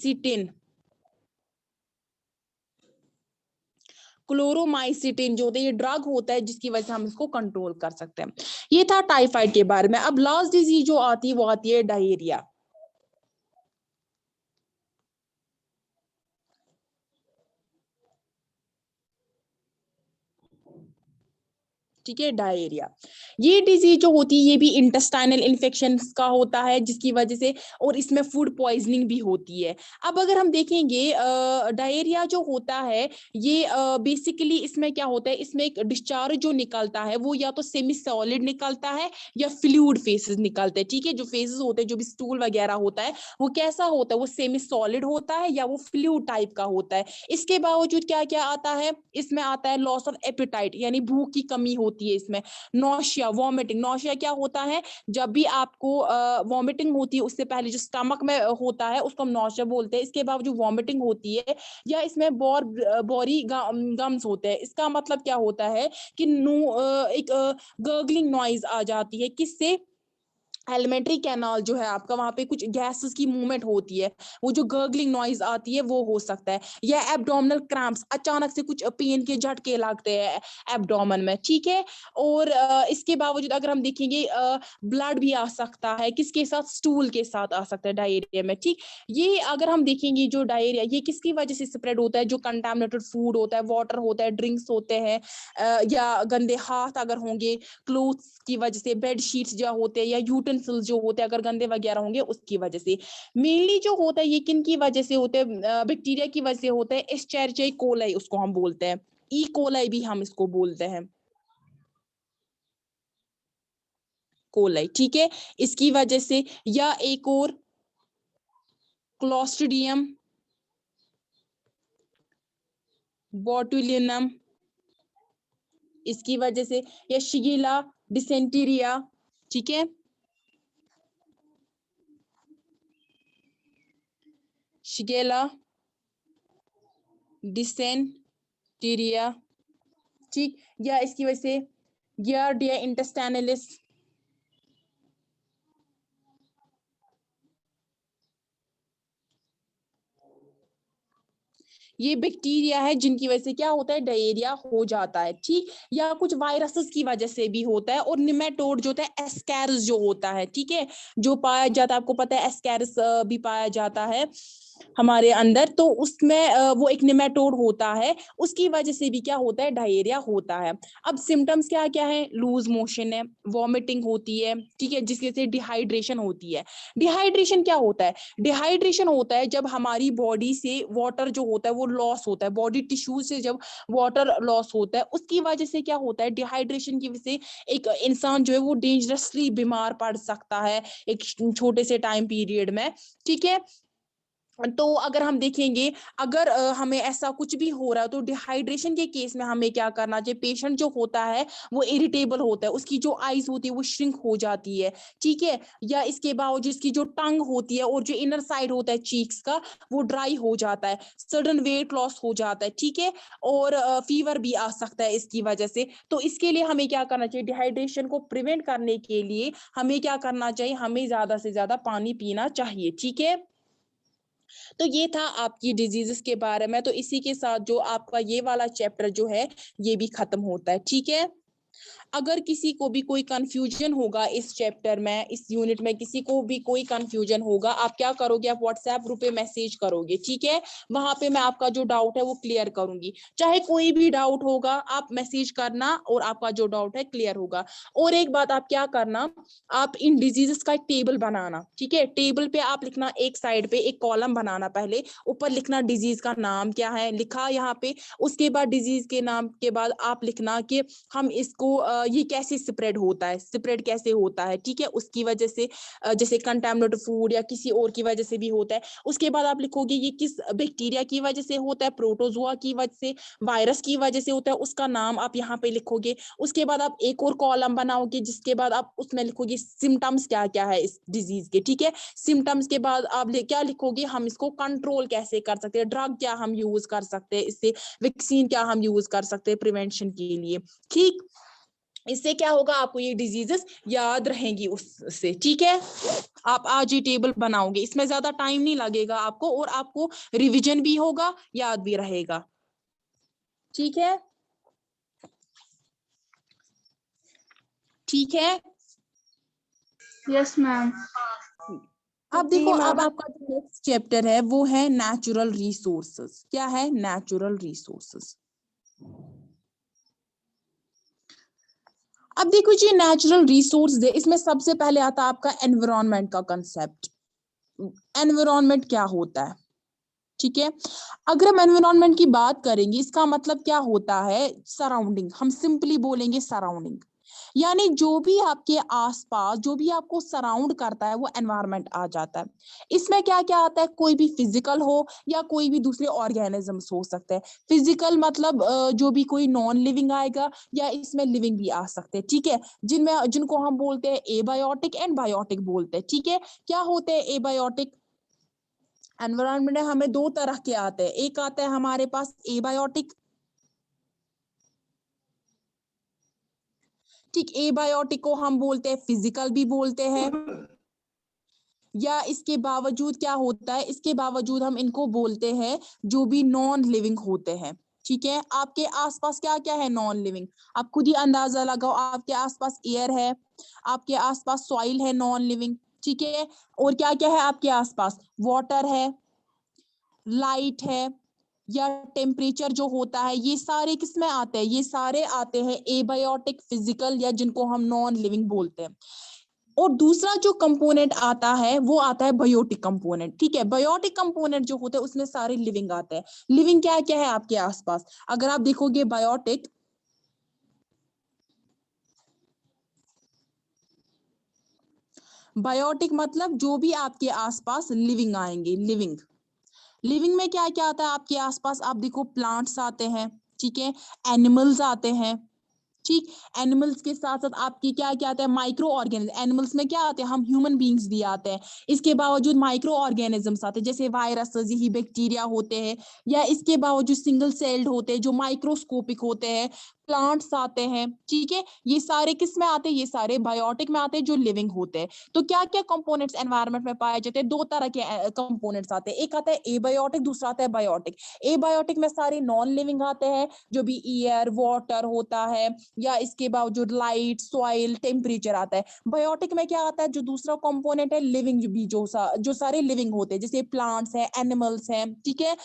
Chloromycetin, Chloromycetin जो होता है ये ड्रग होता है जिसकी वजह से हम इसको कंट्रोल कर सकते हैं। ये था टाइफाइड के बारे में। अब लास्ट डिजीज जो आती है वो आती है डायरिया। ठीक है, डायरिया ये डिजीज जो होती है ये भी इंटेस्टाइनल इन्फेक्शन का होता है जिसकी वजह से, और इसमें फूड पॉइजनिंग भी होती है। अब अगर हम देखेंगे डायरिया जो होता है ये बेसिकली इसमें क्या होता है, इसमें एक डिस्चार्ज जो निकलता है वो या तो सेमी सॉलिड निकलता है या फ्लूइड फेसेस निकलते हैं। ठीक है, जो फेसेस होते हैं, जो भी स्टूल वगैरह होता है वो कैसा होता है, वो सेमी सॉलिड होता है या वो फ्लूइड टाइप का होता है। इसके बावजूद क्या क्या आता है, इसमें आता है लॉस ऑफ एपेटाइट यानी भूख की कमी होती है इसमें, नौशिया, वॉमिटिंग। नौशिया क्या होता है, जब भी आपको वॉमिटिंग होती है उससे पहले जो स्टमक में होता है उसको हम नौशिया बोलते हैं। इसके बावजूद वॉमिटिंग होती है, या इसमें बोरी गम्स होते हैं। इसका मतलब क्या होता है कि एक गर्गलिंग नॉइज आ जाती है, किससे, एलिमेंट्री कैनाल जो है आपका, वहां पे कुछ गैसेस की मूवमेंट होती है, वो जो गर्गलिंग नॉइज आती है वो हो सकता है, या एब्डोमिनल क्रैम्प्स, अचानक से कुछ पेन के झटके लगते हैं एब्डोमेन में। ठीक है, और इसके बावजूद अगर हम देखेंगे ब्लड भी आ सकता है, किसके साथ, स्टूल के साथ आ सकता है डायरिया में। ठीक, ये अगर हम देखेंगे जो डायरिया ये किसकी वजह से स्प्रेड होता है, जो कंटामिनेटेड फूड होता है, वाटर होता है, ड्रिंक्स होते हैं, या गंदे हाथ अगर होंगे, क्लोथ्स की वजह से, बेड शीट्स जो होते हैं या यूटेंसिल्स जो होते हैं अगर गंदे वगैरह होंगे उसकी वजह से। मेनली जो होता है ये किन की वजह से होते हैं, बैक्टीरिया की वजह से होता है। एस्चेरिचिया कोलाई उसको हम बोलते हैं, ई कोलाई भी हम इसको बोलते हैं, कोलाई। ठीक है, इसकी वजह से, या एक और क्लोस्ट्रिडियम बोटुलिनम इसकी वजह से, या शिगेला डिसेंटेरिया। ठीक है, शिगेला डिसेंटेरिया। ठीक, या इसकी वजह से गियार्डिया इंटेस्टाइनलिस। ये बैक्टीरिया है जिनकी वजह से क्या होता है, डायरिया हो जाता है। ठीक, या कुछ वायरसेस की वजह से भी होता है, और निमेटोड जो होता है, एस्कैरिस जो होता है, ठीक है, जो पाया जाता है, आपको पता है एस्कैरिस भी पाया जाता है हमारे अंदर, तो उसमें वो एक निमेटोड होता है, उसकी वजह से भी क्या होता है, डायरिया होता है। अब सिम्टम्स क्या क्या है, लूज मोशन है, वॉमिटिंग होती है, ठीक है, जिसके से डिहाइड्रेशन होती है। डिहाइड्रेशन क्या होता है, डिहाइड्रेशन होता है जब हमारी बॉडी से वाटर जो होता है वो लॉस होता है, बॉडी टिश्यू से जब वाटर लॉस होता है उसकी वजह से क्या होता है, डिहाइड्रेशन की वजह से एक इंसान जो है वो डेंजरसली बीमार पड़ सकता है एक छोटे से टाइम पीरियड में। ठीक है, तो अगर हम देखेंगे, अगर हमें ऐसा कुछ भी हो रहा है तो डिहाइड्रेशन के केस में हमें क्या करना चाहिए, पेशेंट जो होता है वो इरिटेबल होता है, उसकी जो आईज होती है वो श्रिंक हो जाती है। ठीक है, या इसके बावजूद इसकी जो टंग होती है और जो इनर साइड होता है चीक्स का वो ड्राई हो जाता है, सडन वेट लॉस हो जाता है। ठीक है, और फीवर भी आ सकता है इसकी वजह से। तो इसके लिए हमें क्या करना चाहिए, डिहाइड्रेशन को प्रिवेंट करने के लिए हमें क्या करना चाहिए, हमें ज्यादा से ज्यादा पानी पीना चाहिए। ठीक है, तो ये था आपकी डिजीजेस के बारे में। तो इसी के साथ जो आपका ये वाला चैप्टर जो है ये भी खत्म होता है। ठीक है, अगर किसी को भी कोई कंफ्यूजन होगा इस चैप्टर में, इस यूनिट में किसी को भी कोई कंफ्यूजन होगा, आप क्या करोगे, आप व्हाट्सएप ग्रुप पे मैसेज करोगे। ठीक है, वहां पे मैं आपका जो डाउट है वो क्लियर करूंगी, चाहे कोई भी डाउट होगा आप मैसेज करना और आपका जो डाउट है क्लियर होगा। और एक बात आप क्या करना, आप इन डिजीजेस का एक टेबल बनाना। ठीक है, टेबल पे आप लिखना, एक साइड पे एक कॉलम बनाना, पहले ऊपर लिखना डिजीज का नाम क्या है, लिखा यहाँ पे, उसके बाद डिजीज के नाम के बाद आप लिखना कि हम इसको ये कैसे स्प्रेड होता है, स्प्रेड कैसे होता है। ठीक है, उसकी वजह से जैसे कंटामिनेटेड फूड या किसी और की वजह से भी होता है। उसके बाद आप लिखोगे ये किस बैक्टीरिया की वजह से होता है, प्रोटोजोआ की वजह से, वायरस की वजह से होता है, उसका नाम आप यहाँ पे लिखोगे। उसके बाद आप एक और कॉलम बनाओगे जिसके बाद आप उसमें लिखोगे सिम्टम्स क्या क्या है इस डिजीज के। ठीक है, सिम्टम्स के बाद आप क्या लिखोगे, हम इसको कंट्रोल कैसे कर सकते हैं, ड्रग क्या हम यूज कर सकते हैं इससे, वैक्सीन क्या हम यूज कर सकते हैं प्रिवेंशन के लिए। ठीक, इससे क्या होगा, आपको ये डिजीजेस याद रहेंगी उससे, ठीक है। आप आज ये टेबल बनाओगे, इसमें ज्यादा टाइम नहीं लगेगा आपको, और आपको रिवीजन भी होगा, याद भी रहेगा, ठीक है। ठीक है, यस मैम। अब देखो, जी अब मैम। आपका जो नेक्स्ट चैप्टर है वो है नेचुरल रिसोर्सेस। क्या है? Natural resources. अब देखो जी, नेचुरल रिसोर्स दे, इसमें सबसे पहले आता है आपका एनवायरनमेंट का कंसेप्ट। एनवायरनमेंट क्या होता है, ठीक है। अगर हम एनवायरनमेंट की बात करेंगे, इसका मतलब क्या होता है, सराउंडिंग। हम सिंपली बोलेंगे सराउंडिंग, यानी जो भी आपके आसपास, जो भी आपको सराउंड करता है, वो एनवायरनमेंट आ जाता है। इसमें क्या क्या आता है, कोई भी फिजिकल हो या कोई भी दूसरे ऑर्गेनिजम्स हो सकते हैं। फिजिकल मतलब जो भी कोई नॉन लिविंग आएगा, या इसमें लिविंग भी आ सकते हैं, ठीक है। जिनको हम बोलते हैं एबायोटिक एंड बायोटिक बोलते हैं, ठीक है। क्या होते हैं एबायोटिक? एनवायरनमेंट में हमें दो तरह के आते हैं। एक आता है हमारे पास एबायोटिक, ठीक। एबायोटिक को हम बोलते हैं फिजिकल भी बोलते हैं, या इसके बावजूद क्या होता है, इसके बावजूद हम इनको बोलते हैं जो भी नॉन लिविंग होते हैं, ठीक है। आपके आसपास क्या क्या है नॉन लिविंग, आप खुद ही अंदाजा लगाओ। आपके आसपास एयर है, आपके आसपास सॉइल है नॉन लिविंग, ठीक है। और क्या क्या है आपके आसपास, वाटर है, लाइट है, या टेम्परेचर जो होता है। ये सारे किस में आते हैं, ये सारे आते हैं एबायोटिक, फिजिकल, या जिनको हम नॉन लिविंग बोलते हैं। और दूसरा जो कंपोनेंट आता है वो आता है बायोटिक कंपोनेंट, ठीक है। बायोटिक कंपोनेंट जो होते हैं उसमें सारे लिविंग आते हैं। लिविंग क्या क्या है आपके आसपास, अगर आप देखोगे बायोटिक, बायोटिक मतलब जो भी आपके आसपास लिविंग आएंगे, लिविंग। लिविंग में क्या क्या आता है आपके आसपास, आप देखो प्लांट्स आते हैं, ठीक है। एनिमल्स आते हैं, ठीक। एनिमल्स के साथ साथ आपकी क्या क्या आता है, माइक्रो ऑर्गेनिज्म। एनिमल्स में क्या आते हैं, हम ह्यूमन बींग्स भी आते हैं। इसके बावजूद माइक्रो ऑर्गेनिजम्स आते हैं, जैसे वायरसेस, यही बैक्टीरिया होते हैं। या इसके बावजूद सिंगल सेल्ड होते हैं जो माइक्रोस्कोपिक होते हैं। प्लांट्स आते हैं, ठीक है। ये सारे किस में आते हैं, ये सारे बायोटिक में आते हैं जो लिविंग होते हैं। तो क्या क्या कंपोनेंट्स एनवायरनमेंट में पाए जाते हैं, दो तरह के कंपोनेंट्स आते हैं। एक आता है एबायोटिक, दूसरा आता है बायोटिक। एबायोटिक में सारे नॉन लिविंग आते हैं, जो भी एयर, वाटर होता है, या इसके बावजूद लाइट, सॉइल, टेम्परेचर आता है। बायोटिक में क्या आता है, जो दूसरा कंपोनेंट है लिविंग भी, जो सारे लिविंग होते हैं, जैसे प्लांट्स हैं, एनिमल्स हैं, ठीक है।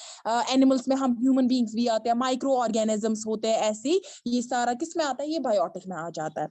एनिमल्स में हम ह्यूमन बींग्स भी आते हैं, माइक्रो ऑर्गेनिजम्स होते हैं, ऐसे ये सारा किस में आता है, ये बायोटिक में आ जाता है।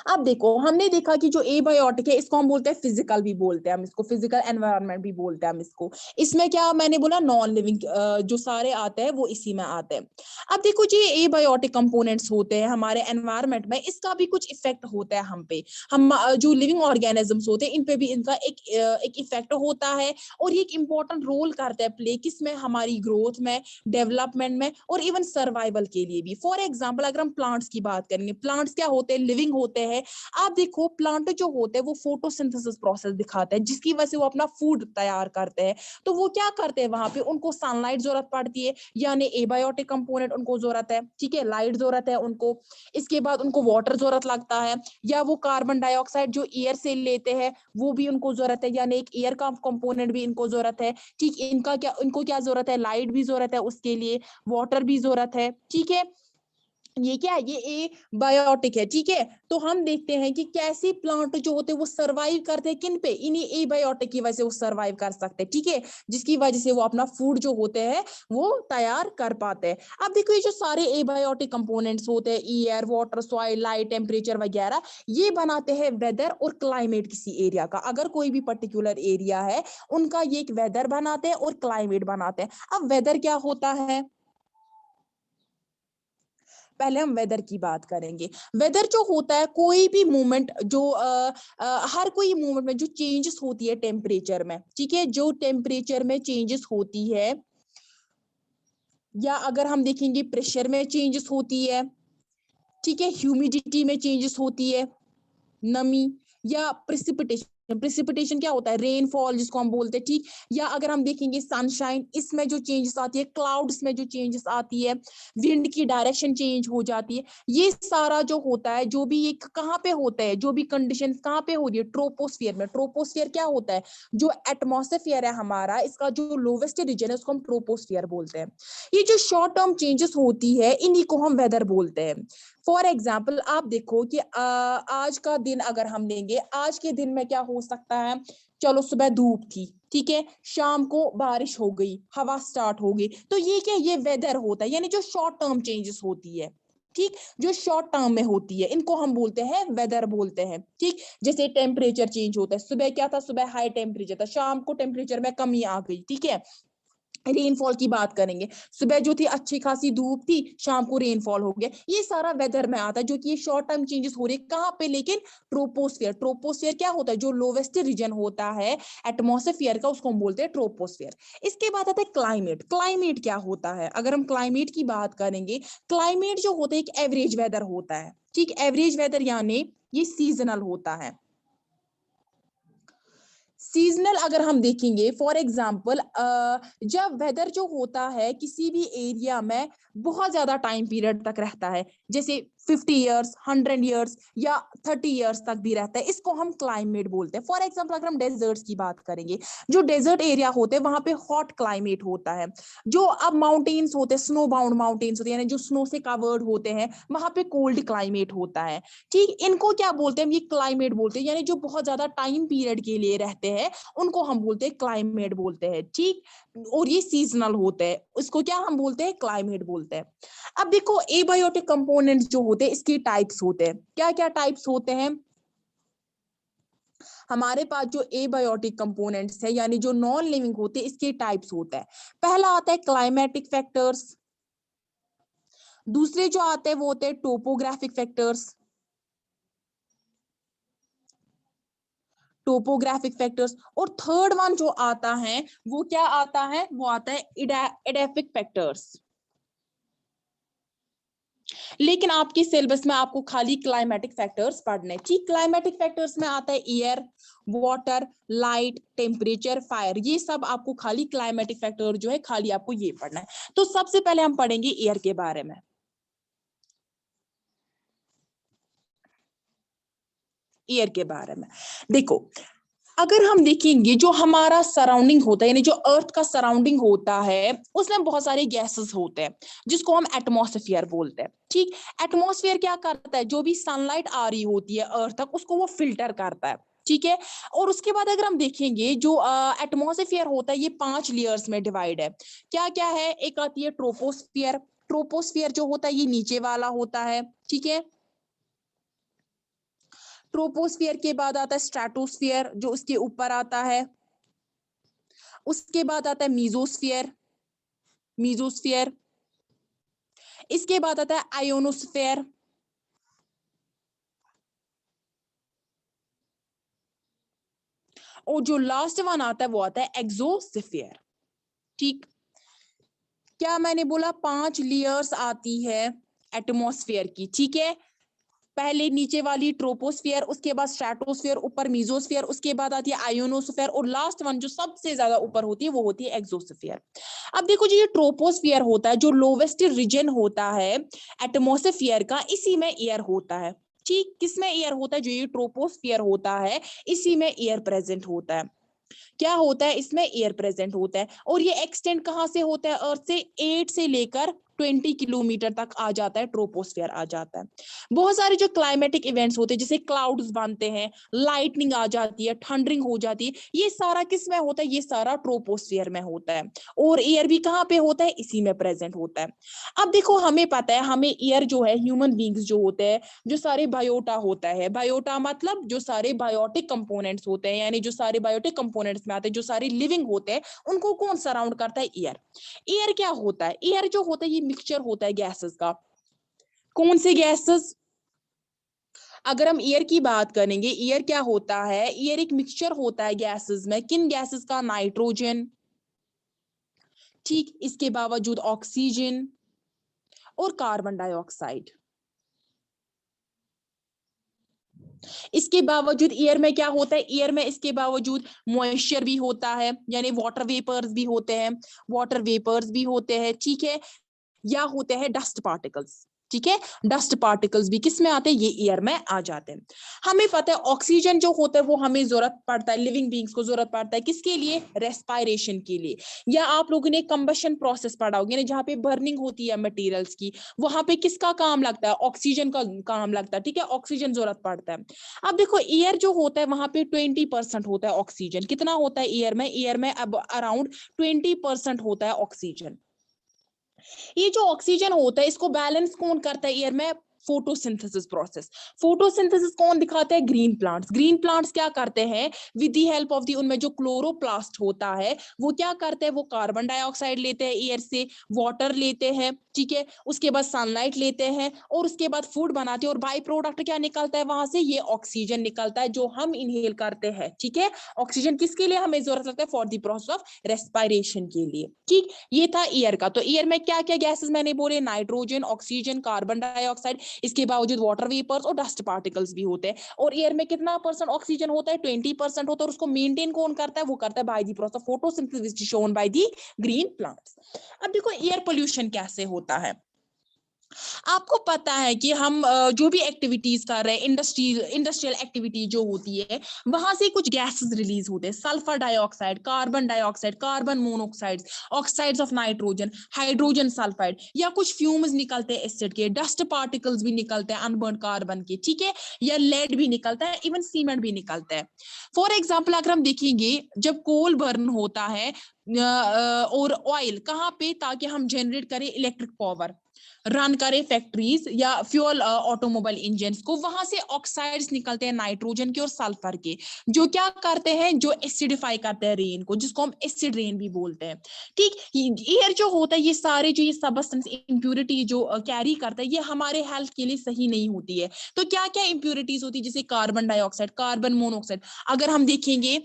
अब देखो, हमने देखा कि जो एबायोटिक है इसको हम बोलते हैं फिजिकल भी बोलते हैं, हम इसको फिजिकल एनवायरनमेंट भी बोलते हैं हम इसको। इसमें क्या मैंने बोला, नॉन लिविंग जो सारे आते हैं वो इसी में आते हैं। अब देखो जी, एबायोटिक कंपोनेंट्स होते हैं हमारे एनवायरनमेंट में, इसका भी कुछ इफेक्ट होता है हम पे। हम जो लिविंग ऑर्गेनिजम्स होते हैं इन पे भी इनका एक इफेक्ट होता है, और ये एक इंपॉर्टेंट रोल करता है प्ले, किसमें, हमारी ग्रोथ में, डेवलपमेंट में, और इवन सर्वाइवल के लिए भी। फॉर एग्जाम्पल अगर हम प्लांट्स की बात करेंगे, प्लांट्स क्या होते हैं, लिविंग होते हैं। आप देखो प्लांट जो होते हैं वो फोटोसिंथेसिस प्रोसेस दिखाते हैं, जिसकी वजह से वो अपना फूड तैयार करते हैं। तो वो क्या करते हैं, वहां पे उनको सनलाइट जरूरत पड़ती है, यानी एबायोटिक कंपोनेंट उनको जरूरत है, ठीक है। लाइट जरूरत है उनको, इसके बाद उनको वाटर जरूरत लगता है, या वो कार्बन डाइऑक्साइड जो एयर से लेते हैं वो भी उनको जरूरत है, यानी एक एयर का कंपोनेंट भी इनको जरूरत है, ठीक। इनको क्या जरूरत है, लाइट भी जरूरत है उसके लिए, वाटर भी जरूरत है, ठीक है। ये क्या है, ये ए बायोटिक है, ठीक है। तो हम देखते हैं कि कैसे प्लांट जो होते हैं वो सरवाइव करते हैं, किन पे, इन्हीं ए बायोटिक की वजह से वो सरवाइव कर सकते हैं, ठीक है। जिसकी वजह से वो अपना फूड जो होते हैं वो तैयार कर पाते हैं। अब देखो, ये जो सारे ए बायोटिक कंपोनेंट्स होते हैं, air, water, soil, light, temperature वगैरह, ये बनाते हैं वेदर और क्लाइमेट किसी एरिया का। अगर कोई भी पर्टिकुलर एरिया है, उनका ये एक वेदर बनाते हैं और क्लाइमेट बनाते हैं। अब वेदर क्या होता है, पहले हम वेदर की बात करेंगे। वेदर जो होता है, कोई भी मूवमेंट जो हर कोई मूवमेंट में जो चेंजेस होती है टेम्परेचर में, ठीक है, जो टेम्परेचर में चेंजेस होती है, या अगर हम देखेंगे प्रेशर में चेंजेस होती है, ठीक है, ह्यूमिडिटी में चेंजेस होती है, नमी, या प्रेसिपिटेशन प्रेसिपिटेशन क्या होता है, रेनफॉल जिसको हम बोलते हैं, ठीक। या अगर हम देखेंगे सनशाइन, इसमें जो चेंजेस आती है, क्लाउड्स में जो चेंजेस आती है, विंड की डायरेक्शन चेंज हो जाती है, ये सारा जो होता है, जो भी ये कहाँ पे होता है, जो भी कंडीशन कहाँ पे हो रही है, ट्रोपोस्फियर में। ट्रोपोस्फियर क्या होता है, जो एटमॉस्फेयर है हमारा, इसका जो लोवेस्ट रीजन है उसको हम ट्रोपोस्फियर बोलते हैं। ये जो शॉर्ट टर्म चेंजेस होती है इन्हीं को हम वेदर बोलते हैं। फॉर एग्जाम्पल आप देखो कि आज का दिन अगर हम लेंगे, आज के दिन में क्या हो सकता है, चलो सुबह धूप थी, ठीक है, शाम को बारिश हो गई, हवा स्टार्ट हो गई, तो ये क्या, ये वेदर होता है, यानी जो शॉर्ट टर्म चेंजेस होती है, ठीक, जो शॉर्ट टर्म में होती है, इनको हम बोलते हैं वेदर बोलते हैं, ठीक। जैसे टेम्परेचर चेंज होता है, सुबह क्या था, सुबह हाई टेम्परेचर था, शाम को टेम्परेचर में कमी आ गई, ठीक है। रेनफॉल की बात करेंगे, सुबह जो थी अच्छी खासी धूप थी, शाम को रेनफॉल हो गया, ये सारा वेदर में आता है, जो कि ये शॉर्ट टर्म चेंजेस हो रहे हैं कहाँ पे, लेकिन ट्रोपोस्फियर। ट्रोपोस्फियर क्या होता है, जो लोवेस्ट रीजन होता है एटमॉस्फेयर का, उसको हम बोलते हैं ट्रोपोस्फियर। इसके बाद आता है क्लाइमेट। क्लाइमेट क्या होता है, अगर हम क्लाइमेट की बात करेंगे, क्लाइमेट जो होता है एक एवरेज वेदर होता है, ठीक, एवरेज वेदर यानी ये सीजनल होता है। सीजनल अगर हम देखेंगे, फॉर एग्जाम्पल जब वेदर जो होता है किसी भी एरिया में बहुत ज्यादा टाइम पीरियड तक रहता है, जैसे 50 ईयर्स, 100 ईयर्स या 30 ईयर्स तक भी रहता है, इसको हम क्लाइमेट बोलते हैं। फॉर एग्जाम्पल अगर हम डेजर्ट्स की बात करेंगे, जो डेजर्ट एरिया होते हैं वहां पे हॉट क्लाइमेट होता है। जो अब माउंटेन्स होते हैं, स्नो बाउंड माउंटेन्स होते हैं, यानी जो स्नो से कवर्ड होते हैं, वहां पे कोल्ड क्लाइमेट होता है, ठीक। इनको क्या बोलते हैं, हम ये क्लाइमेट बोलते हैं, यानी जो बहुत ज्यादा टाइम पीरियड के लिए रहते हैं उनको हम बोलते हैं क्लाइमेट बोलते हैं, ठीक। और ये सीजनल होते हैं, इसको क्या हम बोलते हैं, क्लाइमेट बोलते हैं। अब देखो एबायोटिक कंपोनेंट्स जो होते हैं इसकी टाइप्स होते हैं, क्या क्या टाइप्स होते हैं हमारे पास, जो एबायोटिक कंपोनेंट्स है यानी जो नॉन लिविंग होते हैं, इसके टाइप्स होता है। पहला आता है क्लाइमेटिक फैक्टर्स, दूसरे जो आते हैं वो होते हैं टोपोग्राफिक फैक्टर्स, टोपोग्राफिक फैक्टर्स, और थर्ड वन जो आता है वो क्या आता है, वो आता है एडेफिक फैक्टर्स। लेकिन आपके सिलेबस में आपको खाली क्लाइमेटिक फैक्टर्स पढ़ने, ठीक। क्लाइमेटिक फैक्टर्स में आता है air, water, light, temperature, fire, ये सब आपको खाली क्लाइमेटिक फैक्टर जो है खाली आपको ये पढ़ना है। तो सबसे पहले हम पढ़ेंगे एयर के बारे में। एयर के बारे में देखो, अगर हम देखेंगे जो हमारा सराउंडिंग होता है, यानी जो अर्थ का सराउंडिंग होता है, उसमें बहुत सारे गैसेस होते हैं जिसको हम एटमॉस्फेयर बोलते हैं, ठीक। एटमॉस्फेयर क्या करता है, जो भी सनलाइट आ रही होती है अर्थ तक उसको वो फिल्टर करता है, ठीक है। और उसके बाद अगर हम देखेंगे जो एटमॉस्फेयर होता है ये 5 लेयर्स में डिवाइड है। क्या क्या है, एक आती है ट्रोपोस्फियर। ट्रोपोस्फियर जो होता है ये नीचे वाला होता है, ठीक है। ट्रोपोस्फियर के बाद आता है स्ट्रेटोस्फियर जो उसके ऊपर आता है, उसके बाद आता है मीजोस्फियर, मीजोस्फियर, इसके बाद आता है आयोनोस्फेयर, और जो लास्ट वन आता है वो आता है एक्सोस्फियर, ठीक। क्या मैंने बोला, 5 लेयर्स आती है एटमॉस्फेयर की, ठीक है। पहले नीचे वाली ट्रोपोस्फियर, उसके बाद स्ट्रेटोस्फियर, ऊपर मीजोस्फियर, उसके बाद आती है आयोनोस्फियर, और लास्ट वन जो सबसे ज्यादा ऊपर होती है वो होती है एक्सोस्फियर। अब देखो जो ये ट्रोपोस्फियर होता है, जो लोवेस्ट रीजन होता है एटमॉस्फेयर का, इसी में एयर होता है, ठीक। किसमें एयर होता है, जो ये ट्रोपोस्फियर होता है इसी में एयर प्रेजेंट होता है। क्या होता है, इसमें एयर प्रेजेंट होता है, और ये एक्सटेंड कहां से होता है, अर्थ से 8 से लेकर 20 किलोमीटर तक आ जाता है, ट्रोपोस्फियर आ जाता है। बहुत सारे जो क्लाइमेटिक इवेंट्स होते हैं, जैसे क्लाउड्स बनते हैं, लाइटनिंग आ जाती है, थंडरिंग हो जाती है, ये सारा किस में होता है, ये सारा ट्रोपोस्फियर में होता है। और एयर भी कहाँ पे होता है, इसी में प्रेजेंट होता है। अब देखो हमें पता है, हमें एयर जो है, ह्यूमन बींग्स जो होते हैं, जो सारे बायोटा होता है, बायोटा मतलब जो सारे बायोटिक कंपोनेंट्स होते हैं, यानी जो सारे बायोटिक कंपोनेंट्स में आते हैं, जो सारे लिविंग होते हैं, उनको कौन सराउंड करता है, एयर। एयर क्या होता है, एयर जो होता है ये मिक्सचर होता है गैसेस का। कौन से गैसेस, अगर हम एयर की बात करेंगे, एयर क्या होता है, एयर एक मिक्सचर होता है गैसेस में, किन गैसेस का, नाइट्रोजन, ठीक, इसके बावजूद ऑक्सीजन और कार्बन डाइऑक्साइड। इसके बावजूद एयर में क्या होता है, एयर में इसके बावजूद मॉइस्चर भी होता है, यानी वाटर वेपर्स भी होते हैं, वाटर वेपर्स भी होते हैं, ठीक है, या होते हैं डस्ट पार्टिकल्स, ठीक है, डस्ट पार्टिकल्स भी किस में आते हैं, ये एयर में आ जाते हैं। हमें पता है ऑक्सीजन जो होता है वो हमें जरूरत पड़ता है, लिविंग बींग्स को जरूरत पड़ता है, किसके लिए, रेस्पायरेशन के लिए। या आप लोगों ने कंबशन प्रोसेस पढ़ा होगा ना, जहाँ पे बर्निंग होती है मटेरियल्स की, वहां पे किसका काम लगता है, ऑक्सीजन का काम लगता है, ठीक है, ऑक्सीजन जरूरत पड़ता है। अब देखो एयर जो होता है वहां पे 20% होता है ऑक्सीजन, कितना होता है एयर में, एयर में अब अराउंड 20% होता है ऑक्सीजन। ये जो ऑक्सीजन होता है इसको बैलेंस कौन करता है एयर में, फोटोसिंथेसिस प्रोसेस। फोटोसिंथेसिस कौन दिखाते हैं, ग्रीन प्लांट्स। ग्रीन प्लांट्स क्या करते हैं, with the help of the, उनमें जो क्लोरोप्लास्ट होता है वो क्या करते हैं, वो कार्बन डाइऑक्साइड लेते हैं एयर से, वाटर लेते हैं, ठीक है, उसके बाद सनलाइट लेते हैं और उसके बाद फूड बनाते हैं, और बाई प्रोडक्ट क्या निकलता है वहां से, ये ऑक्सीजन निकलता है जो हम इनहेल करते हैं, ठीक है। ऑक्सीजन किसके लिए हमें जरूरत लगता है, for the process of respiration के लिए, ठीक। ये था एयर का। तो एयर में क्या क्या गैसेस मैंने बोले, नाइट्रोजन, ऑक्सीजन, कार्बन डाइऑक्साइड, इसके बावजूद वाटर वेपर्स और डस्ट पार्टिकल्स भी होते हैं। और एयर में कितना परसेंट ऑक्सीजन होता है, 20% होता है, और उसको मेंटेन कौन करता है, वो करता है by the process of photosynthesis shown by the green plants. अब देखो एयर पोल्यूशन कैसे होता है। आपको पता है कि हम जो भी एक्टिविटीज कर रहे हैं, इंडस्ट्रियल एक्टिविटी जो होती है, वहां से कुछ गैसेस रिलीज होते हैं, sulphur dioxide, carbon monoxide, oxides of nitrogen, hydrogen sulphide, या कुछ फ्यूम्स निकलते हैं एसिड के, डस्ट पार्टिकल्स भी निकलते हैं अनबर्न कार्बन के, ठीक है, या लेड भी निकलता है, इवन सीमेंट भी निकलता है। फॉर एग्जाम्पल अगर हम देखेंगे, जब कोल बर्न होता है और ऑयल कहाँ पे, ताकि हम जनरेट करें इलेक्ट्रिक पावर, रन करें फैक्ट्रीज या फ्यूल ऑटोमोबाइल इंजन को, वहां से ऑक्साइड्स निकलते हैं नाइट्रोजन के और सल्फर के, जो क्या करते हैं, जो एसिडिफाई करते हैं रेन को, जिसको हम एसिड रेन भी बोलते हैं, ठीक। एयर जो होता है, ये सारे जो ये सबस्टेंस इम्प्यूरिटी जो कैरी करता है, ये हमारे हेल्थ के लिए सही नहीं होती है। तो क्या क्या इम्प्यूरिटीज होती है, जैसे कार्बन डाइऑक्साइड, कार्बन मोनोऑक्साइड। अगर हम देखेंगे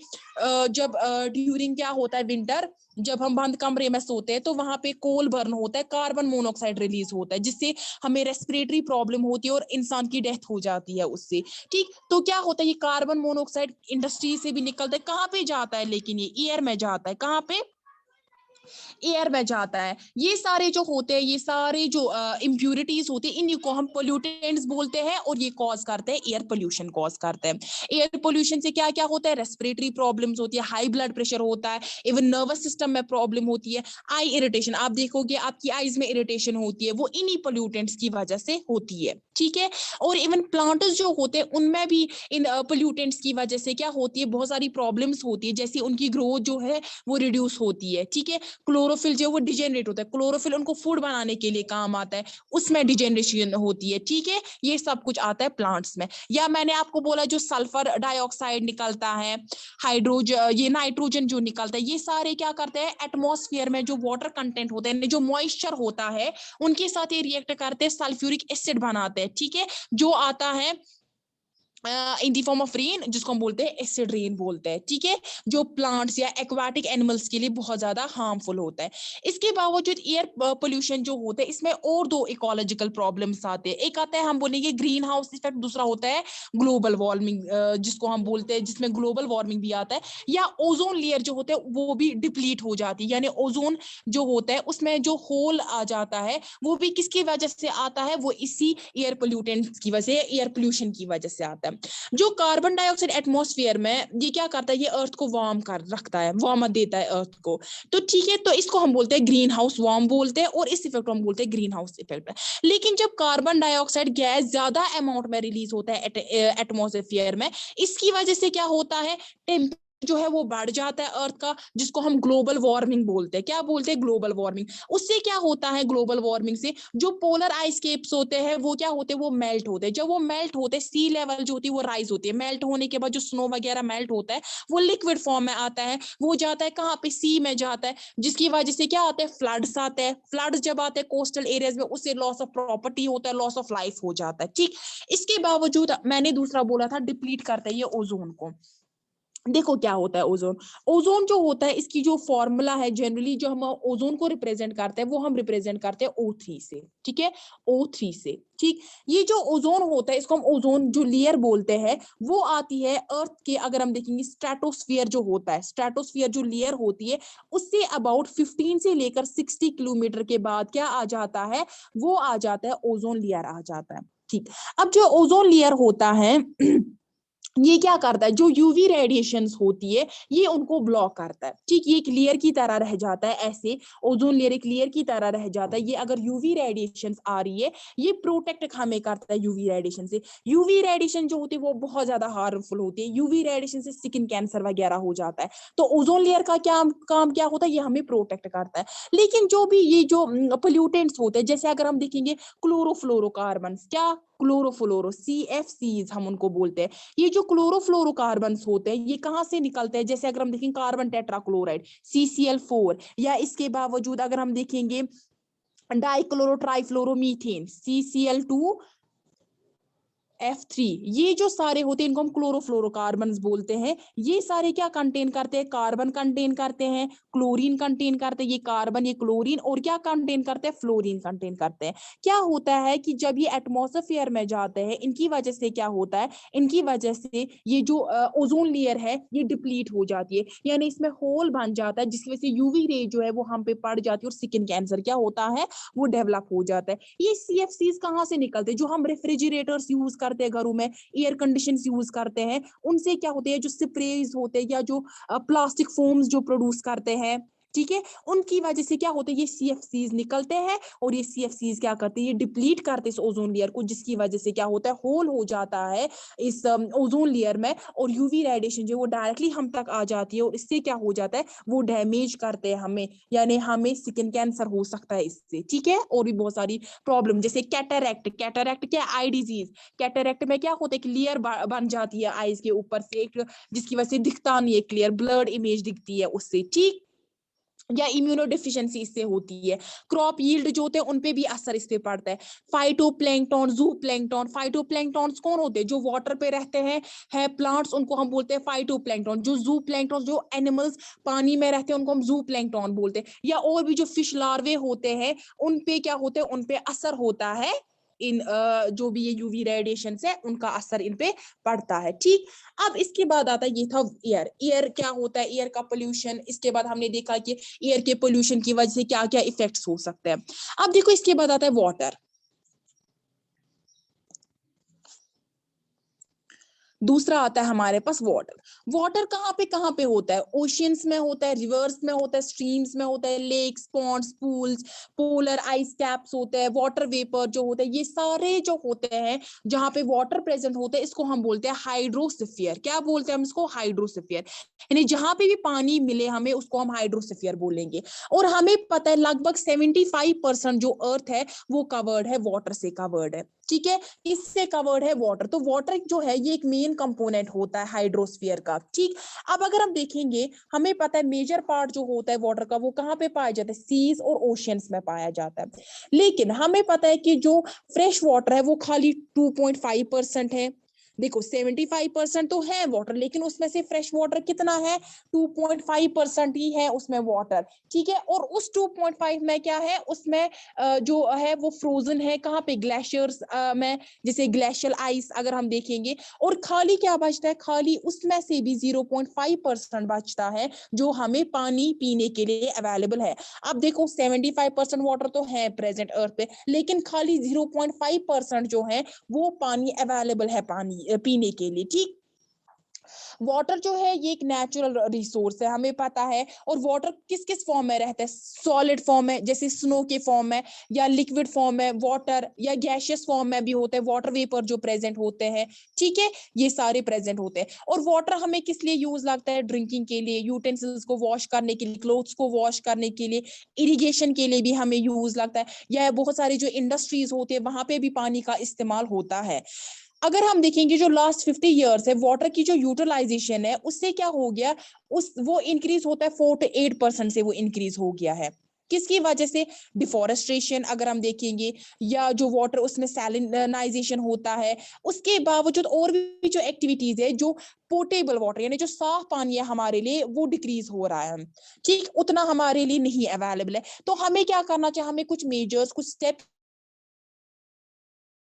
जब ड्यूरिंग क्या होता है, विंटर, जब हम बंद कमरे में सोते हैं तो वहां पे कोल बर्न होता है, कार्बन मोनोऑक्साइड रिलीज होता है, जिससे हमें रेस्पिरेटरी प्रॉब्लम होती है और इंसान की डेथ हो जाती है उससे, ठीक। तो क्या होता है, ये कार्बन मोनोऑक्साइड इंडस्ट्री से भी निकलता है, कहाँ पे जाता है, लेकिन ये एयर में जाता है, कहाँ पे, एयर में जाता है। ये सारे जो होते हैं, ये सारे जो इम्प्यूरिटीज होती है, इनको हम पोल्यूटेंट्स बोलते हैं, और ये कॉज करते हैं, एयर पोल्यूशन कॉज करते हैं। एयर पोल्यूशन से क्या क्या होता है, रेस्पिरेटरी प्रॉब्लम्स होती है, हाई ब्लड प्रेशर होता है, इवन नर्वस सिस्टम में प्रॉब्लम होती है, आई इरिटेशन, आप देखोगे आपकी आईज में इरिटेशन होती है, वो इन्हीं पोल्यूटेंट्स की वजह से होती है, ठीक है। और इवन प्लांट्स जो होते हैं उनमें भी इन पोल्यूटेंट्स की वजह से क्या होती है, बहुत सारी प्रॉब्लम्स होती है, जैसे उनकी ग्रोथ जो है वो रिड्यूस होती है, ठीक है। क्लोरोफिल जो वो डिजेनरेट होता है, क्लोरोफिल उनको फूड बनाने के लिए काम आता है, उसमें डिजेनरेशन होती है, ठीक है। ये सब कुछ आता है प्लांट्स में। या मैंने आपको बोला जो सल्फर डाइऑक्साइड निकलता है, हाइड्रोजन, ये नाइट्रोजन जो निकलता है, ये सारे क्या करते हैं, एटमॉस्फेयर में जो वाटर कंटेंट होता है, जो मॉइस्चर होता है, उनके साथ ये रिएक्ट करते हैं, सल्फ्यूरिक एसिड बनाते हैं, ठीक है, जो आता है इन दी फॉर्म ऑफ रेन, जिसको हम बोलते हैं एसिड रेन बोलते हैं, ठीक है, जो प्लांट्स या एक्वाटिक एनिमल्स के लिए बहुत ज्यादा हार्मफुल होता है। इसके बावजूद एयर पोल्यूशन जो होता है, इसमें और दो इकोलॉजिकल प्रॉब्लम्स आते हैं। एक आता है, हम बोलेंगे ग्रीन हाउस इफेक्ट, दूसरा होता है ग्लोबल वार्मिंग, जिसको हम बोलते हैं, जिसमें ग्लोबल वार्मिंग भी आता है, या ओजोन लेयर जो होते हैं वो भी डिप्लीट हो जाती है, यानी ओजोन जो होता है उसमें जो होल आ जाता है, वो भी किसकी वजह से आता है, वो इसी एयर पोल्यूटेंट्स की वजह से, एयर पोल्यूशन की वजह से आता है। जो कार्बन डाइऑक्साइड एटमॉस्फेयर में, ये क्या करता है, ये अर्थ को वार्म कर रखता है, वार्म देता है अर्थ को, तो ठीक है, तो इसको हम बोलते हैं ग्रीन हाउस वार्म बोलते हैं, और इस इफेक्ट को हम बोलते हैं ग्रीन हाउस इफेक्ट। लेकिन जब कार्बन डाइऑक्साइड गैस ज्यादा अमाउंट में रिलीज होता है एटमॉस्फेयर में, इसकी वजह से क्या होता है, जो है वो बढ़ जाता है अर्थ का, जिसको हम ग्लोबल वार्मिंग बोलते हैं। क्या बोलते हैं, ग्लोबल वार्मिंग। उससे क्या होता है, ग्लोबल वार्मिंग से जो पोलर आइस केप्स होते हैं वो क्या होते हैं, वो मेल्ट होते हैं। जब वो मेल्ट होते हैं, सी लेवल जो होती है वो राइज होती है। मेल्ट होने के बाद जो स्नो वगैरह मेल्ट होता है वो लिक्विड फॉर्म में आता है, वो जाता है कहाँ पे, सी में जाता है, जिसकी वजह से क्या आता है, फ्लड्स आते हैं। फ्लड्स जब आते हैं कोस्टल एरियाज में, उससे लॉस ऑफ प्रॉपर्टी होता है, लॉस ऑफ लाइफ हो जाता है, ठीक। इसके बावजूद मैंने दूसरा बोला था, डिप्लीट करता है ये ओजोन को। देखो क्या होता है ओजोन। ओजोन जो होता है इसकी जो फॉर्मूला है, जनरली जो हम ओजोन को रिप्रेजेंट करते हैं वो हम रिप्रेजेंट करते हैं O3 से, ठीक है, O3 से, ठीक। ये जो ओजोन होता है इसको हम ओजोन जो लेयर बोलते हैं, वो आती है अर्थ के, अगर हम देखेंगे स्ट्रेटोस्फीयर जो होता है, स्ट्रेटोस्फीयर जो लेयर होती है उससे अबाउट 15 से लेकर 60 किलोमीटर के बाद क्या आ जाता है, वो आ जाता है ओजोन लेयर आ जाता है, ठीक। अब जो ओजोन लेयर होता है ये क्या करता है, जो यूवी रेडिएशंस होती है ये उनको ब्लॉक करता है, ठीक। ये एक लेयर की तरह रह जाता है, ऐसे ओजोन लेयर एक लेयर की तरह रह जाता है। ये अगर यूवी रेडिएशंस आ रही है ये प्रोटेक्ट हमें करता है यूवी रेडिएशन से। यूवी रेडिएशन जो होती है वो बहुत ज्यादा हार्मफुल होती है, यूवी रेडिएशन से स्किन कैंसर वगैरह हो जाता है। तो ओजोन लेयर का क्या काम क्या होता है, ये हमें प्रोटेक्ट करता है। लेकिन जो भी ये जो पोल्यूटेंट्स होते हैं, जैसे अगर हम देखेंगे क्लोरोफ्लोरोकार्बन, क्या क्लोरोफ्लोरो CFCs हम उनको बोलते हैं। ये जो क्लोरोफ्लोरोकार्बन्स होते हैं ये कहाँ से निकलते हैं, जैसे अगर हम देखें कार्बन टेट्राक्लोराइड CCl4, या इसके बावजूद अगर हम देखेंगे डाइक्लोरोट्राइफ्लोरोमीथेन CCl2 F3, ये जो सारे होते हैं इनको हम क्लोरोफ्लोरोकार्बन्स बोलते हैं। ये सारे क्या कंटेन करते हैं, कार्बन कंटेन करते हैं, क्लोरीन कंटेन करते हैं, ये कार्बन ये क्लोरीन, और क्या कंटेन करते हैं, फ्लोरीन कंटेन करते हैं। क्या होता है कि जब ये एटमॉस्फेयर में जाते हैं इनकी वजह से क्या होता है, इनकी वजह से ये जो ओजोन लेयर है ये डिप्लीट हो जाती है, यानी इसमें होल बन जाता है, जिसकी वजह से यूवी रे जो है वो हम पे पड़ जाती है और स्किन कैंसर क्या होता है वो डेवलप हो जाता है। ये CFCs कहाँ से निकलते हैं, जो हम रेफ्रिजरेटर्स यूज करते हैं घरों में, एयर कंडीशन यूज करते हैं, उनसे क्या होते हैं, जो स्प्रेज होते हैं या जो प्लास्टिक फोम्स जो प्रोड्यूस करते हैं, ठीक है, उनकी वजह से क्या होता है ये CFCs निकलते हैं, और ये CFCs क्या करते हैं, ये डिप्लीट करते हैं इस ओजोन लेयर को, जिसकी वजह से क्या होता है होल हो जाता है इस ओजोन लेयर में, और यूवी रेडिएशन जो वो डायरेक्टली हम तक आ जाती है, और इससे क्या हो जाता है वो डैमेज करते हैं हमें, यानी हमें स्किन कैंसर हो सकता है इससे, ठीक है। और भी बहुत सारी प्रॉब्लम, जैसे कैटरैक्ट, कैटरैक्ट क्या आई डिजीज, कैटरैक्ट में क्या होता है कि लेयर बन जाती है आईज के ऊपर से एक, जिसकी वजह से दिखता नहीं है क्लियर, ब्लड इमेज दिखती है उससे, ठीक। या इम्यूनो डिफिशिएंसी इससे होती है। क्रॉप यील्ड जो होते हैं उन पे भी असर इससे पड़ता है। फाइटोप्लैंक्टन, जूप्लैंक्टन, फाइटोप्लैंक्टन्स कौन होते हैं, जो वाटर पे रहते हैं है प्लांट्स, उनको हम बोलते हैं फाइटोप्लैंक्टन। जो जूप्लैंक्टन जो एनिमल्स पानी में रहते हैं उनको हम जूप्लैंक्टन बोलते हैं। या और भी जो फिश लार्वे होते हैं उन पे क्या होते हैं, उन पे असर होता है इन जो भी ये यूवी रेडिएशन है उनका असर इन पे पड़ता है, ठीक। अब इसके बाद आता है, ये था एयर। एयर क्या होता है, एयर का पोल्यूशन, इसके बाद हमने देखा कि एयर के पोल्यूशन की वजह से क्या क्या इफेक्ट्स हो सकते हैं। अब देखो इसके बाद आता है वाटर। दूसरा आता है हमारे पास वाटर। वाटर कहाँ पे होता है, ओशियंस में होता है, रिवर्स में होता है, स्ट्रीम्स में होता है, lakes, ponds, pools, polar ice caps होते हैं, वाटर वेपर जो होते हैं, ये सारे जो होते हैं जहां पे वाटर प्रेजेंट होते हैं इसको हम बोलते हैं हाइड्रोस्फीयर। क्या बोलते हैं हम इसको, हाइड्रोस्फीयर, यानी जहां पे भी पानी मिले हमें उसको हम हाइड्रोस्फीयर बोलेंगे। और हमें पता है लगभग 75% जो अर्थ है वो कवर्ड है, वाटर से कवर्ड है, ठीक है, इससे कवर्ड है वाटर। तो वाटर जो है ये एक मेन कंपोनेंट होता है हाइड्रोस्फीयर का, ठीक। अब अगर हम देखेंगे हमें पता है मेजर पार्ट जो होता है वाटर का वो कहाँ पे पाया जाता है, सीज और ओशियंस में पाया जाता है। लेकिन हमें पता है कि जो फ्रेश वाटर है वो खाली 2.5% है। देखो 75% तो है वाटर, लेकिन उसमें से फ्रेश वाटर कितना है, 2.5% ही है उसमें वाटर, ठीक है। और उस 2.5 में क्या है, उसमें जो है वो फ्रोजन है, कहाँ पे, ग्लेशियर्स में, जैसे ग्लेशियल आइस अगर हम देखेंगे। और खाली क्या बचता है, खाली उसमें से भी 0.5% बचता है जो हमें पानी पीने के लिए अवेलेबल है। अब देखो 75% वाटर तो है प्रेजेंट अर्थ पे, लेकिन खाली 0.5% जो है वो पानी अवेलेबल है पानी पीने के लिए, ठीक। वाटर जो है ये एक नेचुरल रिसोर्स है हमें पता है। और वाटर किस किस फॉर्म में रहता है, सॉलिड फॉर्म में जैसे स्नो के फॉर्म में, या लिक्विड फॉर्म में वाटर, या गैशियस फॉर्म में भी होते हैं वाटर वेपर जो प्रेजेंट होते हैं, ठीक है, ये सारे प्रेजेंट होते हैं। और वाटर हमें किस लिए यूज लगता है, ड्रिंकिंग के लिए, यूटेंसिल्स को वॉश करने के लिए, क्लोथ्स को वॉश करने के लिए, इरिगेशन के लिए भी हमें यूज लगता है, या बहुत सारी जो इंडस्ट्रीज होती है वहां पे भी पानी का इस्तेमाल होता है। अगर हम देखेंगे जो लास्ट 50 ईयर्स है वाटर की जो यूटिलाइजेशन है उससे क्या हो गया, उस वो इंक्रीज होता है 4 to 8% से वो इंक्रीज हो गया है, किसकी वजह से? डिफॉरेस्टेशन अगर हम देखेंगे, या जो वाटर उसमें सैलिनाइजेशन होता है, उसके बावजूद और भी जो एक्टिविटीज है, जो पोर्टेबल वाटर यानी जो साफ पानी है हमारे लिए, वो डिक्रीज हो रहा है, ठीक, उतना हमारे लिए नहीं अवेलेबल है। तो हमें क्या करना चाहिए? हमें कुछ मेजर्स, कुछ स्टेप,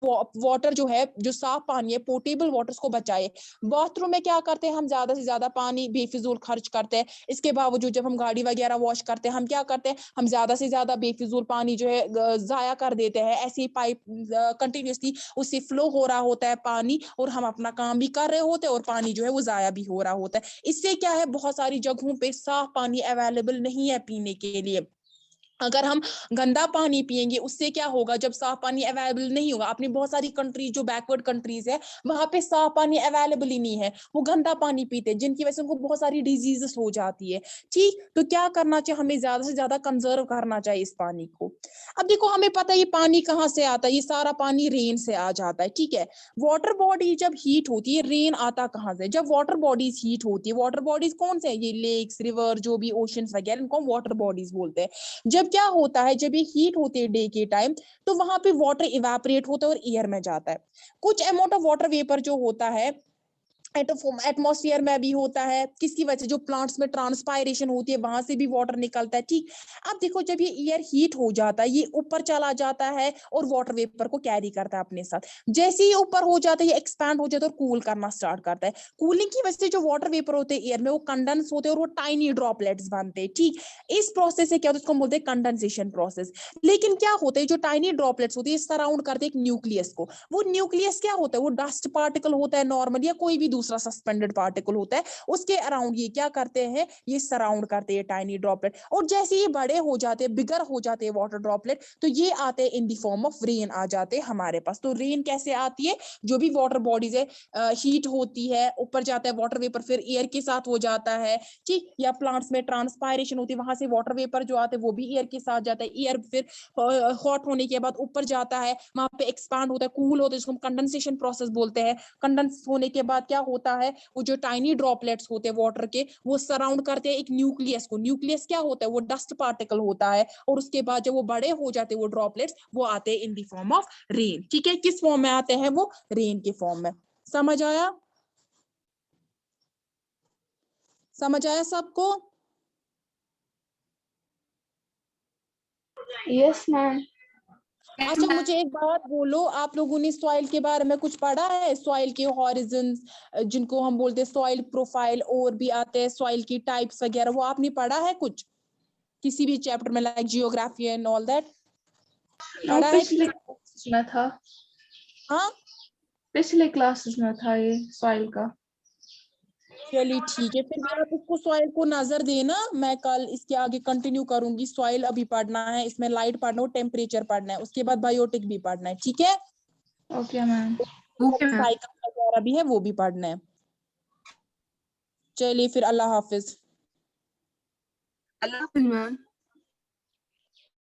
वाटर जो है, जो साफ पानी है, पोर्टेबल वाटर्स को बचाए। बाथरूम में क्या करते हैं हम? ज्यादा से ज्यादा पानी बेफिजूल खर्च करते हैं। इसके बावजूद जब हम गाड़ी वगैरह वॉश करते हैं, हम क्या करते हैं? हम ज्यादा से ज्यादा बेफिजूल पानी जो है जाया कर देते हैं। ऐसे ही पाइप कंटिन्यूसली उससे फ्लो हो रहा होता है पानी, और हम अपना काम भी कर रहे होते हैं और पानी जो है वो जाया भी हो रहा होता है। इससे क्या है, बहुत सारी जगहों पे साफ पानी अवेलेबल नहीं है पीने के लिए। अगर हम गंदा पानी पिएंगे, उससे क्या होगा? जब साफ पानी अवेलेबल नहीं होगा, अपनी बहुत सारी कंट्रीज जो बैकवर्ड कंट्रीज है, वहां पे साफ पानी अवेलेबल ही नहीं है, वो गंदा पानी पीते हैं, जिनकी वजह से उनको बहुत सारी डिजीजेस हो जाती है। ठीक, तो क्या करना चाहिए? हमें ज्यादा से ज्यादा कंजर्व करना चाहिए इस पानी को। अब देखो, हमें पता है ये पानी कहाँ से आता है, ये सारा पानी रेन से आ जाता है, ठीक है। वाटर बॉडी जब हीट होती है, रेन आता कहाँ से? जब वाटर बॉडीज हीट होती है। वाटर बॉडीज कौन से है? ये लेक्स, रिवर, जो भी ओशंस वगैरह, इनको वाटर बॉडीज बोलते हैं। जब क्या होता है, जब ये हीट होती है डे के टाइम, तो वहां पे वाटर इवेपोरेट होता है और एयर में जाता है। कुछ अमाउंट ऑफ वाटर वेपर जो होता है एटमॉस्फेयर में भी होता है। किसकी वजह से? जो प्लांट्स में ट्रांसपायरेशन होती है, वहां से भी वाटर निकलता है, ठीक। अब देखो, जब ये एयर हीट हो जाता है, ये ऊपर चला जाता है और वाटर वेपर को कैरी करता है अपने साथ। जैसे ही ऊपर हो जाता है, ये एक्सपैंड हो जाता है और कूल करना स्टार्ट करता है। कूलिंग की वजह से जो वाटर वेपर होते हैं एयर में, वो कंडेंस होते हैं और वो टाइनी ड्रॉपलेट्स बनते हैं, ठीक। इस प्रोसेस से क्या होता है? उसको बोलते हैं कंडेंसेशन प्रोसेस। लेकिन क्या होता है, जो टाइनी ड्रॉपलेट्स होती है, सराउंड करते हैं एक न्यूक्लियस को। वो न्यूक्लियस क्या होता है? वो डस्ट पार्टिकल होता है नॉर्मल, या कोई भी दूसरा सस्पेंडेड पार्टिकल होता है, उसके अराउंड ये क्या करते हैं? ये सराउंड करते हैं टाइनी ड्रॉपलेट। और जैसे ये बड़े हो जाते हैं, बिगर हो जाते हैं वाटर ड्रॉपलेट, तो ये आते हैं in the form of rain, आ जाते हैं हमारे पास। तो रेन कैसे आती है? जो भी वाटर बॉडीज है, हीट होती है, ऊपर जाता है वाटर वेपर, फिर एयर के साथ हो जाता है, ठीक। या प्लांट्स में ट्रांसपायरेशन होती है, वहां से वाटर वेपर जो आते हैं वो भी एयर के साथ जाता है। एयर फिर हॉट होने के बाद ऊपर जाता है, वहां पे एक्सपांड होता है, कूल होता है, जिसको हम कंडेंसेशन प्रोसेस बोलते हैं। कंडेंस होने के बाद क्या होता है? वो जो टाइनी ड्रॉपलेट्स होते हैं वाटर के, वो सराउंड करते हैं एक न्यूक्लियस को। न्यूक्लियस क्या होता है? वो डस्ट पार्टिकल होता है। और उसके बाद जब वो बड़े हो जाते हैं वो ड्रॉपलेट्स, वो आते हैं in the form of rain, ठीक है। किस फॉर्म में आते हैं वो? रेन के फॉर्म में। समझ आया? समझ आया सबको? Yes, ma'am. अच्छा, मुझे एक बात बोलो, आप लोगों ने सॉइल के बारे में कुछ पढ़ा है? सॉइल के हॉरिजन्स, जिनको हम बोलते हैं सॉइल प्रोफाइल, और भी आते हैं सॉइल की टाइप्स वगैरह, वो आपने पढ़ा है कुछ किसी भी चैप्टर में, like geography and all that? No, पढ़ा है पिछले किसी? क्लासेस में था। हाँ, पिछले क्लासेस में था ये सॉइल का। चलिए ठीक है, फिर भी आप इसको सॉइल को नजर देना। मैं कल इसके आगे कंटिन्यू करूंगी। सॉइल अभी पढ़ना है, इसमें लाइट पढ़ना है, टेम्परेचर पढ़ना है, उसके बाद बायोटिक भी पढ़ना है, ठीक है। Okay ma'am. साइकिल वगैरह भी है, वो भी पढ़ना है। चलिए फिर, अल्लाह हाफिज। अल्लाह हाफिज मैम।